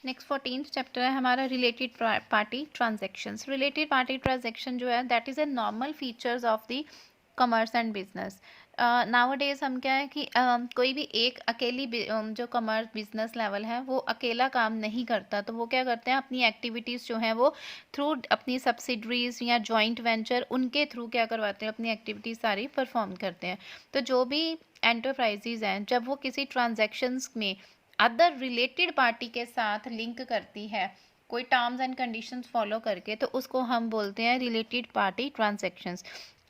Next 14th chapter है हमारा related party transactions. Related party transaction जो है that is a normal features of the commerce and business. Now days हम क्या है कि कोई भी एक अकेली जो कॉमर्स बिजनेस लेवल है वो अकेला काम नहीं करता, तो वो क्या करते हैं अपनी एक्टिविटीज़ जो हैं वो थ्रू अपनी सब्सिडरीज या जॉइंट वेंचर उनके थ्रू क्या करवाते हैं, अपनी एक्टिविटीज़ सारी परफॉर्म करते हैं। तो जो भी एंटरप्राइजेज हैं जब वो किसी ट्रांजेक्शन्स में अदर रिलेटेड पार्टी के साथ लिंक करती है कोई टर्म्स एंड कंडीशंस फॉलो करके, तो उसको हम बोलते हैं रिलेटेड पार्टी ट्रांजैक्शंस।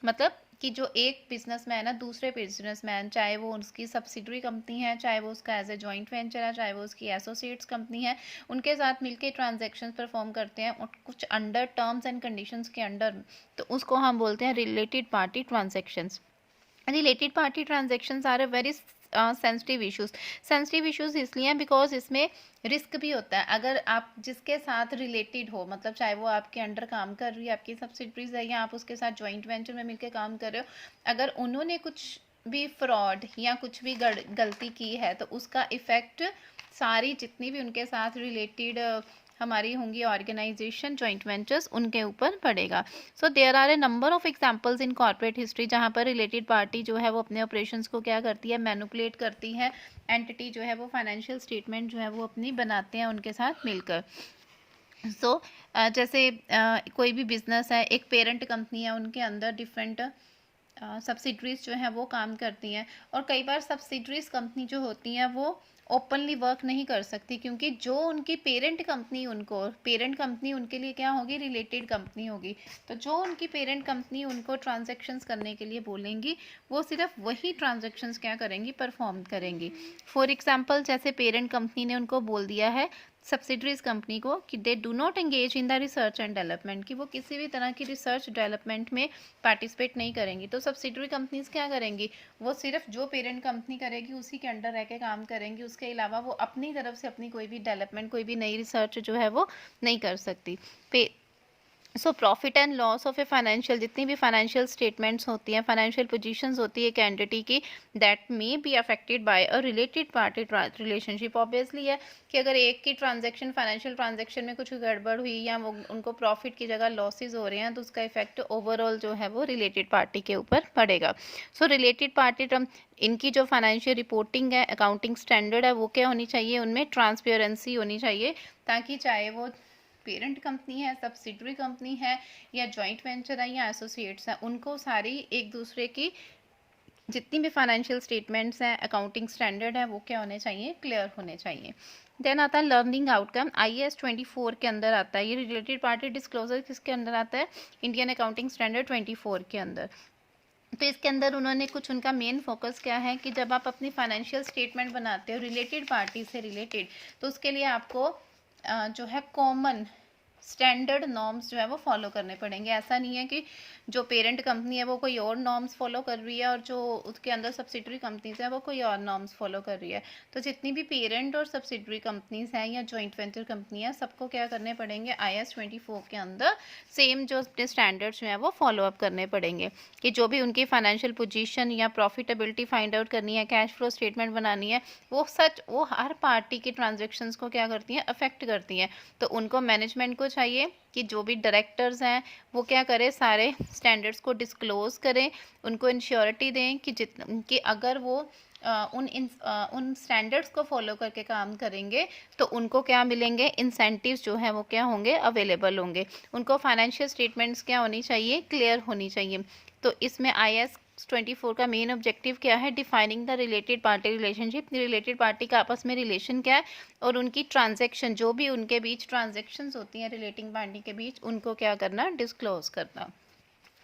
मतलब कि जो एक बिजनेसमैन है दूसरे बिजनेसमैन, चाहे वो उसकी सब्सिडरी कंपनी है, चाहे वो उसका एज ए जॉइंट वेंचर है, चाहे वो उसकी एसोसिएट्स कंपनी है, उनके साथ मिलके ट्रांजैक्शंस परफॉर्म करते हैं और कुछ अंडर टर्म्स एंड कंडीशंस के अंडर, तो उसको हम बोलते हैं related party transactions. Related party transactions are a very sensitive issues. Sensitive issues इसलिए हैं बिकॉज इसमें रिस्क भी होता है। अगर आप जिसके साथ रिलेटेड हो, मतलब चाहे वो आपके अंडर काम कर रही है, आपकी सब्सिडरीज है, या आप उसके साथ जॉइंट वेंचर में मिलकर काम कर रहे हो, अगर उन्होंने कुछ भी फ्रॉड या कुछ भी गलती की है तो उसका इफेक्ट सारी जितनी भी उनके साथ रिलेटेड हमारी होंगी ऑर्गेनाइजेशन जॉइंट वेंचर्स उनके ऊपर पड़ेगा। So there are a number of examples in corporate history जहाँ पर रिलेटेड पार्टी जो है वो अपने ऑपरेशंस को क्या करती है, मैनिपुलेट करती है, एंटिटी जो है वो फाइनेंशियल स्टेटमेंट जो है वो अपनी बनाते हैं उनके साथ मिलकर। सो जैसे कोई भी बिजनेस है, एक पेरेंट कंपनी है, उनके अंदर डिफरेंट सब्सिडरीज जो हैं वो काम करती हैं, और कई बार सब्सिडरीज कंपनी जो होती हैं वो ओपनली वर्क नहीं कर सकती क्योंकि जो उनकी पेरेंट कंपनी उनके लिए क्या होगी, रिलेटेड कंपनी होगी। तो जो उनकी पेरेंट कंपनी उनको ट्रांजैक्शंस करने के लिए बोलेंगी वो सिर्फ वही ट्रांजैक्शंस क्या करेंगी, परफॉर्म करेंगी। फॉर एग्जांपल जैसे पेरेंट कंपनी ने उनको बोल दिया है सब्सिडरीज कंपनी को कि they do not engage in the research and development, कि वो किसी भी तरह की रिसर्च डेवलपमेंट में पार्टिसिपेट नहीं करेंगी, तो सब्सिडरी कंपनीज क्या करेंगी, वो सिर्फ जो पेरेंट कंपनी करेगी उसी के अंडर रह के काम करेंगी, उसके अलावा वो अपनी तरफ से अपनी कोई भी डेवलपमेंट, कोई भी नई रिसर्च जो है वो नहीं कर सकती। So profit and loss of a financial, जितनी भी फाइनेंशियल स्टेटमेंट्स होती हैं, फाइनेंशियल पोजीशंस होती है एक एंटिटी की, that may be affected by a related party relationship. Obviously है कि अगर एक की ट्रांजैक्शन फाइनेंशियल ट्रांजैक्शन में कुछ गड़बड़ हुई या वो उनको प्रॉफिट की जगह लॉसेज हो रहे हैं तो उसका इफेक्ट ओवरऑल जो है वो रिलेटेड पार्टी के ऊपर पड़ेगा। सो रिलेटेड पार्टी इनकी जो फाइनेंशियल रिपोर्टिंग है, अकाउंटिंग स्टैंडर्ड है, वो क्या होनी चाहिए, उनमें ट्रांसपेरेंसी होनी चाहिए, ताकि चाहे वो पेरेंट कंपनी है, सब्सिडरी कंपनी है, या जॉइंट वेंचर है, या एसोसिएट्स हैं, उनको सारी एक दूसरे की जितनी भी फाइनेंशियल स्टेटमेंट्स हैं, अकाउंटिंग स्टैंडर्ड है, वो क्या होने चाहिए, क्लियर होने चाहिए। देन आता है लर्निंग आउटकम, IAS 24 के अंदर आता है। ये रिलेटेड पार्टी डिस्क्लोजर किसके अंदर आता है, इंडियन अकाउंटिंग स्टैंडर्ड 24 के अंदर। तो इसके अंदर उन्होंने कुछ, उनका मेन फोकस क्या है कि जब आप अपनी फाइनेंशियल स्टेटमेंट बनाते हो रिलेटेड पार्टी से रिलेटेड, तो उसके लिए आपको जो है कॉमन स्टैंडर्ड नॉर्म्स जो है वो फॉलो करने पड़ेंगे। ऐसा नहीं है कि जो पेरेंट कंपनी है वो कोई और नॉर्म्स फॉलो कर रही है और जो उसके अंदर सब्सिडरी कंपनीज है वो कोई और नॉर्म्स फॉलो कर रही है। तो जितनी भी पेरेंट और सब्सिडरी कंपनीज हैं या जॉइंट वेंचर कंपनी है, सबको क्या करने पड़ेंगे, IAS 24 के अंदर सेम जो स्टैंडर्ड्स जो हैं वो फॉलो अप करने पड़ेंगे, कि जो भी उनकी फाइनेंशियल पोजीशन या प्रॉफिटेबिलिटी फाइंड आउट करनी है, कैश फ्लो स्टेटमेंट बनानी है, वो हर पार्टी की ट्रांजेक्शन्स को क्या करती हैं, अफेक्ट करती हैं। तो उनको मैनेजमेंट को चाहिए कि जो भी डायरेक्टर्स हैं वो क्या करें, सारे स्टैंडर्ड्स को डिस्क्लोज करें, उनको इंश्योरिटी दें कि अगर वो उन स्टैंडर्ड्स को फॉलो करके काम करेंगे तो उनको क्या मिलेंगे, इंसेंटिव्स जो है वो क्या होंगे, अवेलेबल होंगे। उनको फाइनेंशियल स्टेटमेंट्स क्या होनी चाहिए, क्लियर होनी चाहिए। तो इसमें IAS 24 का मेन ऑब्जेक्टिव क्या है, defining the related party relationship, related party का आपस में रिलेशन क्या है, और उनकी ट्रांजैक्शन, जो भी उनके बीच ट्रांजैक्शंस होती हैं रिलेटिंग पार्टी के बीच, उनको क्या करना, डिस्क्लोज करना।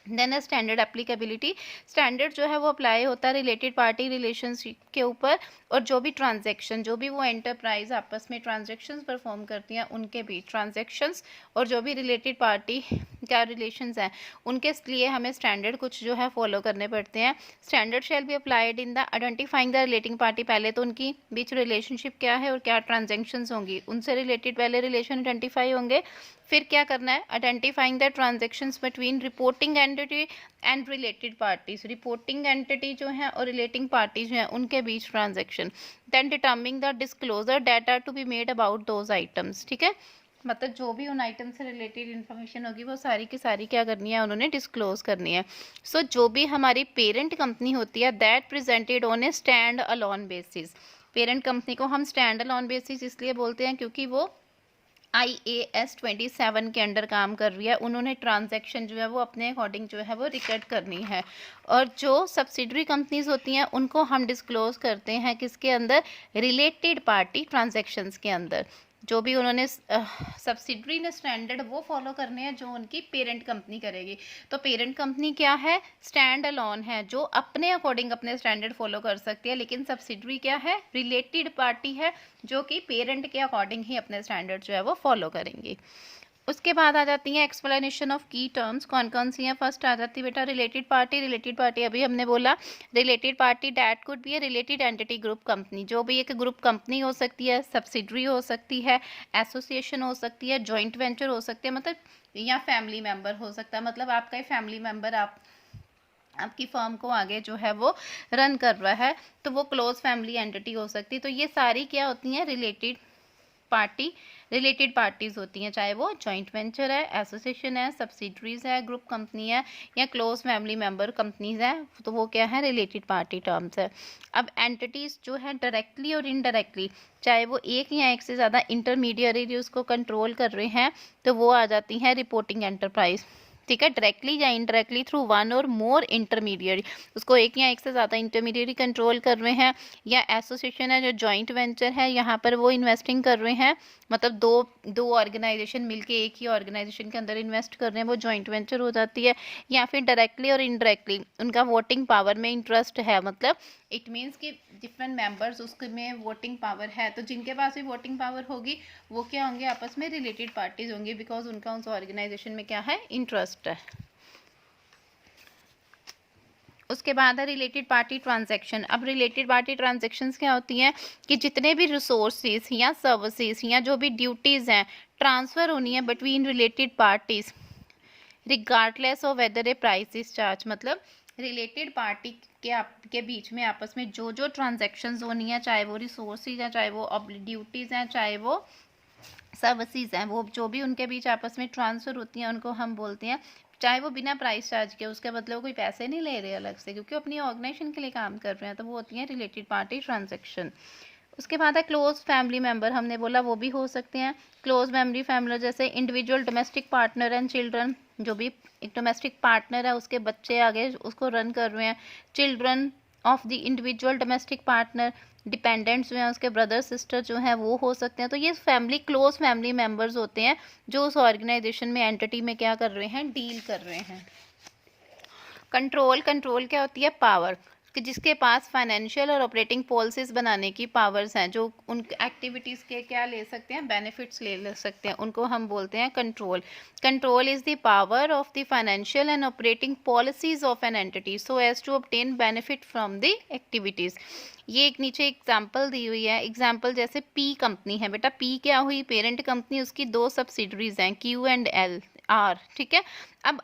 देन स्टैंडर्ड एप्लीकेबिलिटी, स्टैंडर्ड जो है वो अप्लाई होता है रिलेटेड पार्टी रिलेशनशिप के ऊपर, और जो भी ट्रांजैक्शन, जो भी वो एंटरप्राइज आपस में ट्रांजैक्शंस परफॉर्म करती हैं उनके बीच ट्रांजैक्शंस, और जो भी रिलेटेड पार्टी क्या रिलेशंस हैं, उनके लिए हमें स्टैंडर्ड कुछ जो है फॉलो करने पड़ते हैं। Standard shall be applied in the identifying the relating party, पहले तो उनकी बीच रिलेशनशिप क्या है और क्या ट्रांजेक्शन्स होंगी, उनसे रिलेटेड पहले रिलेशन आइडेंटिफाई होंगे। फिर क्या करना है, identifying the transactions between reporting entity and related parties, reporting entity जो है और रिलेटिंग पार्टीज जो है उनके बीच transaction. Then determining the disclosure data to be made about those items, ठीक है, मतलब जो भी उन आइटम से रिलेटेड इन्फॉर्मेशन होगी वो सारी की सारी क्या करनी है, उन्होंने डिस्क्लोज करनी है। सो जो भी हमारी पेरेंट कंपनी होती है that presented on A stand alone basis, parent company को हम स्टैंड अलोन बेसिस इसलिए बोलते हैं क्योंकि वो IAS 27 के अंडर काम कर रही है, उन्होंने ट्रांजैक्शन जो है वो अपने अकॉर्डिंग जो है वो रिकॉर्ड करनी है। और जो सब्सिडरी कंपनीज होती हैं उनको हम डिस्क्लोज करते हैं किसके अंदर, रिलेटेड पार्टी ट्रांजैक्शंस के अंदर। जो भी उन्होंने सब्सिडरी ने स्टैंडर्ड वो फॉलो करने हैं जो उनकी पेरेंट कंपनी करेगी। तो पेरेंट कंपनी क्या है, स्टैंड अलोन है, जो अपने अकॉर्डिंग अपने स्टैंडर्ड फॉलो कर सकती है, लेकिन सब्सिडरी क्या है, रिलेटेड पार्टी है जो कि पेरेंट के अकॉर्डिंग ही अपने स्टैंडर्ड जो है वो फॉलो करेंगे। उसके बाद आ जाती हैं एक्सप्लेनेशन ऑफ की टर्म्स, कौन कौन सी हैं। फर्स्ट आ जाती है बेटा रिलेटेड पार्टी। रिलेटेड पार्टी अभी हमने बोला, related party that could be A related entity group company, जो भी एक ग्रुप कंपनी हो सकती है, सब्सिडरी हो सकती है, एसोसिएशन हो सकती है, जॉइंट वेंचर हो सकती है, मतलब या फैमिली मेम्बर हो सकता है, मतलब आपका फैमिली मेम्बर आपकी फर्म को आगे जो है वो रन कर रहा है, तो वो क्लोज फैमिली एंटिटी हो सकती है। तो ये सारी क्या होती हैं, रिलेटेड पार्टीज होती हैं, चाहे वो जॉइंट वेंचर है, एसोसिएशन है, सब्सिडरीज है, ग्रुप कंपनी है या क्लोज फैमिली मेंबर कंपनीज है, तो वो क्या है, रिलेटेड पार्टी टर्म्स है। अब एंटिटीज जो है डायरेक्टली और इनडायरेक्टली, चाहे वो एक या एक से ज़्यादा इंटरमीडियरी उसको कंट्रोल कर रहे हैं, तो वो आ जाती हैं रिपोर्टिंग एंटरप्राइज, ठीक है, डायरेक्टली या इनडायरेक्टली थ्रू वन और मोर इंटरमीडियरी, उसको एक या एक से ज़्यादा इंटरमीडियरी कंट्रोल कर रहे हैं, या एसोसिएशन है जो जॉइंट वेंचर है, यहाँ पर वो इन्वेस्टिंग कर रहे हैं, मतलब दो ऑर्गेनाइजेशन मिलके एक ही ऑर्गेनाइजेशन के अंदर इन्वेस्ट कर रहे हैं, वो जॉइंट वेंचर हो जाती है। या फिर डायरेक्टली और इनडायरेक्टली उनका वोटिंग पावर में इंटरेस्ट है, मतलब इट मीन्स कि डिफरेंट मेंबर्स उसमें वोटिंग पावर है, तो जिनके पास भी वोटिंग पावर होगी वो क्या होंगे, आपस में रिलेटेड पार्टीज होंगी, बिकॉज उनका उस ऑर्गेनाइजेशन में क्या है, इंटरेस्ट है। उसके बाद है रिलेटेड पार्टी ट्रांजैक्शन। अब रिलेटेड पार्टी ट्रांजैक्शंस क्या होती हैं कि जितने भी रिसोर्सेज या सर्विसेज या जो भी ड्यूटीज़ हैं ट्रांसफ़र होनी है between related parties regardless of whether a price is charge, मतलब रिलेटेड पार्टी के बीच में आपस में जो जो ट्रांजैक्शंस होनी है, चाहे वो रिसोर्सेज हैं, चाहे वो ड्यूटीज़ हैं, चाहे वो सर्विसेज हैं, वो जो भी उनके बीच आपस में ट्रांसफ़र होती हैं उनको हम बोलते हैं, चाहे वो बिना प्राइस चार्ज के, उसके मतलब कोई पैसे नहीं ले रहे अलग से क्योंकि अपनी ऑर्गेनाइजेशन के लिए काम कर रहे हैं, तो वो होती हैं रिलेटेड पार्टी ट्रांजैक्शन। उसके बाद है क्लोज फैमिली मेंबर, हमने बोला वो भी हो सकते हैं क्लोज फैमिली मेंबर, जैसे individual domestic partner and children, जो भी एक डोमेस्टिक पार्टनर है उसके बच्चे आगे उसको रन कर रहे हैं, children of the individual domestic partner, dependents जो हैं उसके ब्रदर सिस्टर जो हैं वो हो सकते हैं। तो ये फैमिली क्लोज फैमिली मेंबर्स होते हैं जो उस ऑर्गेनाइजेशन में एंटिटी में क्या कर रहे हैं, डील कर रहे हैं। कंट्रोल क्या होती है, पावर, कि जिसके पास फाइनेंशियल और ऑपरेटिंग पॉलिसीज बनाने की पावर्स हैं, जो उन एक्टिविटीज़ के क्या ले सकते हैं, बेनिफिट्स ले सकते हैं, उनको हम बोलते हैं control. Control is the power of the financial and operating policies of an entity so as to obtain benefit from the activities. ये एक नीचे एग्जाम्पल दी हुई है, एग्जाम्पल जैसे पी कंपनी है बेटा, पी क्या हुई, पेरेंट कंपनी, उसकी 2 सब्सिडरीज हैं क्यू एंड एल आर, ठीक है। अब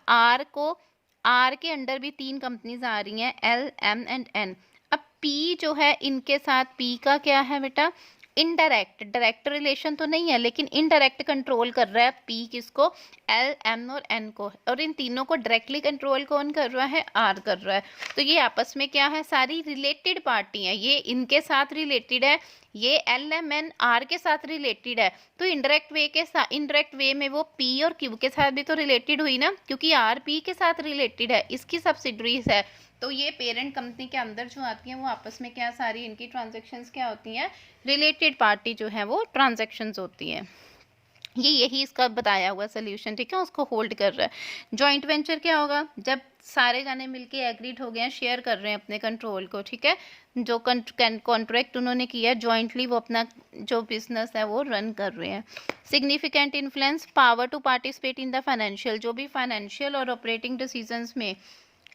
आर के अंडर भी 3 कंपनीज आ रही हैं, एल एम एंड एन। अब पी जो है इनके साथ, पी का क्या है बेटा, इनडायरेक्ट, डायरेक्ट रिलेशन तो नहीं है लेकिन इनडायरेक्ट कंट्रोल कर रहा है पी किसको, एल एम और एन को, और इन तीनों को डायरेक्टली कंट्रोल कौन कर रहा है, आर कर रहा है। तो ये आपस में क्या है, सारी रिलेटेड पार्टी है, ये इनके साथ रिलेटेड है, ये एल एम एन आर के साथ रिलेटेड है, तो इनडायरेक्ट वे में वो पी और क्यू के साथ भी तो रिलेटेड हुई ना, क्योंकि आर पी के साथ रिलेटेड है, इसकी सब्सिडरीज है। तो ये पेरेंट कंपनी के अंदर जो आती हैं वो आपस में क्या, सारी इनकी ट्रांजैक्शंस क्या होती हैं, रिलेटेड पार्टी जो है वो ट्रांजैक्शंस होती हैं। ये यही इसका बताया हुआ सोल्यूशन, ठीक है, उसको होल्ड कर रहा है। जॉइंट वेंचर क्या होगा, जब सारे जाने मिलके एग्रीड हो गए हैं, शेयर कर रहे हैं अपने कंट्रोल को, ठीक है, जो कॉन्ट्रैक्ट उन्होंने किया है जॉइंटली, वो अपना जो बिजनेस है वो रन कर रहे हैं। Significant influence, power to participate in the financial, जो भी फाइनेंशियल और ऑपरेटिंग डिसीजंस में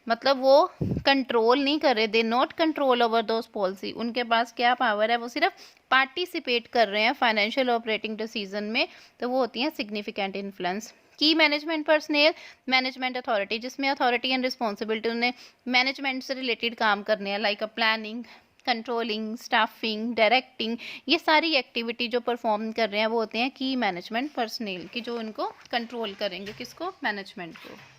मतलब वो कंट्रोल नहीं कर रहे, they not control over those policy, उनके पास क्या पावर है, वो सिर्फ पार्टिसिपेट कर रहे हैं फाइनेंशियल ऑपरेटिंग डिसीजन में, तो वो होती हैं सिग्निफिकेंट इन्फ्लुएंस। की मैनेजमेंट पर्सनल, मैनेजमेंट अथॉरिटी, जिसमें अथॉरिटी एंड रिस्पॉन्सिबिलिटी उन्हें मैनेजमेंट से रिलेटेड काम करने हैं, like a planning, controlling, staffing, directing, ये सारी एक्टिविटी जो परफॉर्म कर रहे हैं वो होते हैं की मैनेजमेंट पर्सनल की, जो उनको कंट्रोल करेंगे, किसको, मैनेजमेंट को।